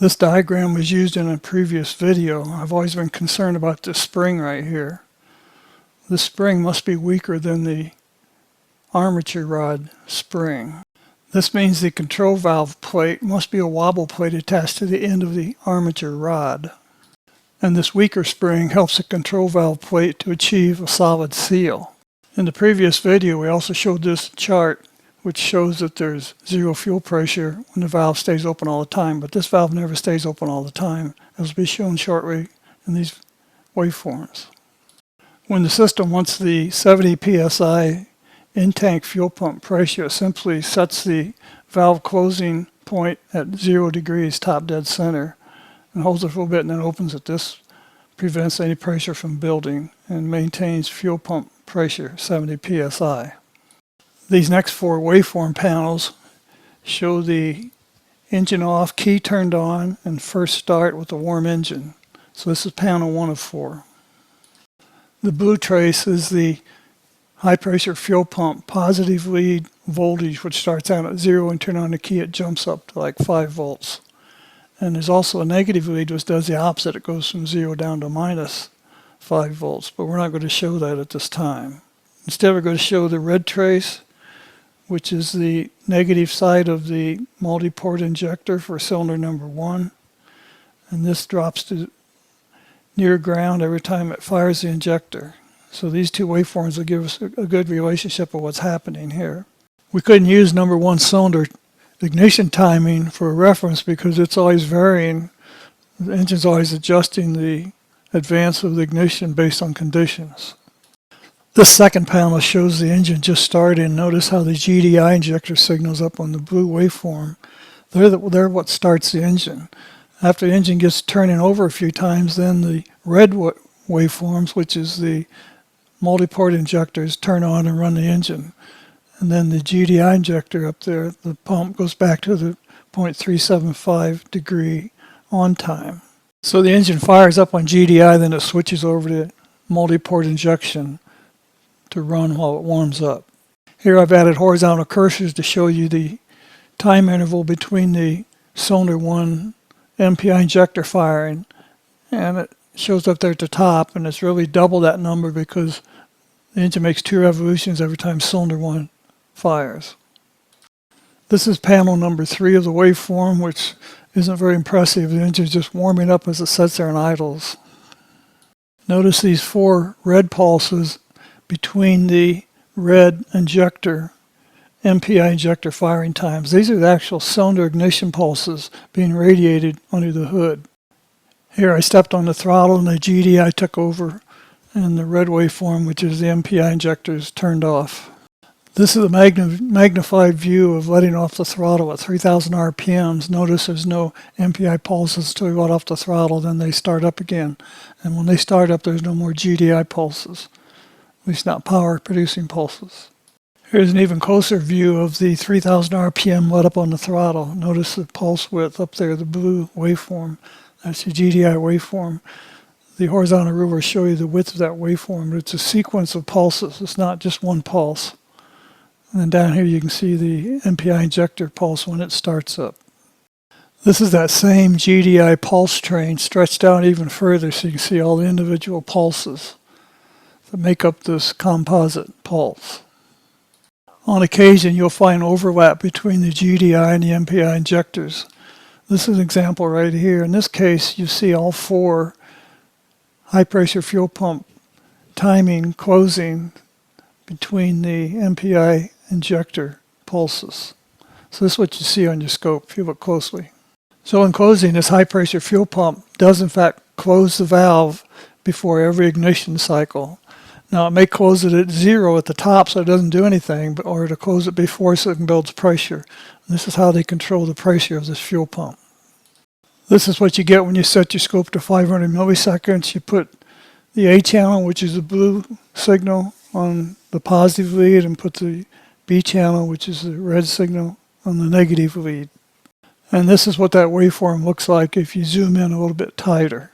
This diagram was used in a previous video. I've always been concerned about this spring right here. This spring must be weaker than the armature rod spring. This means the control valve plate must be a wobble plate attached to the end of the armature rod. And this weaker spring helps the control valve plate to achieve a solid seal. In the previous video, we also showed this chart which shows that there's zero fuel pressure when the valve stays open all the time, but this valve never stays open all the time, as will be shown shortly in these waveforms. When the system wants the 70 psi in-tank fuel pump pressure, it simply sets the valve closing point at 0 degrees top dead center and holds it for a bit and then opens it. This prevents any pressure from building and maintains fuel pump pressure 70 psi. These next four waveform panels show the engine off, key turned on, and first start with a warm engine. So this is panel 1 of 4. The blue trace is the high pressure fuel pump positive lead voltage, which starts out at 0 and turn on the key, it jumps up to like 5 volts. And there's also a negative lead which does the opposite. It goes from 0 down to minus 5 volts, but we're not going to show that at this time. Instead, we're going to show the red trace, which is the negative side of the multi-port injector for cylinder number 1. And this drops to near ground every time it fires the injector. So these two waveforms will give us a good relationship of what's happening here. We couldn't use number 1 cylinder ignition timing for a reference because it's always varying. The engine's always adjusting the advance of the ignition based on conditions. This second panel shows the engine just starting. Notice how the GDI injector signals up on the blue waveform. They're what starts the engine. After the engine gets turning over a few times, then the red waveforms, which is the multi-port injectors, turn on and run the engine. And then the GDI injector up there, the pump goes back to the 0.375 degree on time. So the engine fires up on GDI, then it switches over to multi-port injection to run while it warms up. Here I've added horizontal cursors to show you the time interval between the cylinder 1 MPI injector firing, and it shows up there at the top, and it's really double that number because the engine makes 2 revolutions every time cylinder 1 fires. This is panel number 3 of the waveform, which isn't very impressive. The engine's just warming up as it sits there and idles. Notice these 4 red pulses between the red injector, MPI injector firing times. These are the actual cylinder ignition pulses being radiated under the hood. Here I stepped on the throttle and the GDI took over, and the red waveform, which is the MPI injectors, turned off. This is a magnified view of letting off the throttle at 3,000 RPMs. Notice there's no MPI pulses till we let off the throttle, then they start up again. And when they start up, there's no more GDI pulses. At least not power producing pulses. Here's an even closer view of the 3,000 RPM let up on the throttle. Notice the pulse width up there, the blue waveform. That's the GDI waveform. The horizontal rulers show you the width of that waveform, but it's a sequence of pulses. It's not just one pulse. And then down here you can see the MPI injector pulse when it starts up. This is that same GDI pulse train stretched out even further so you can see all the individual pulses that make up this composite pulse. On occasion, you'll find overlap between the GDI and the MPI injectors. This is an example right here. In this case, you see all 4 high-pressure fuel pump timing closing between the MPI injector pulses. So this is what you see on your scope if you look closely. So in closing, this high-pressure fuel pump does in fact close the valve before every ignition cycle. Now it may close it at 0 at the top so it doesn't do anything, or to close it before so it can build pressure. And this is how they control the pressure of this fuel pump. This is what you get when you set your scope to 500 milliseconds. You put the A channel, which is the blue signal, on the positive lead and put the B channel, which is the red signal, on the negative lead. And this is what that waveform looks like if you zoom in a little bit tighter.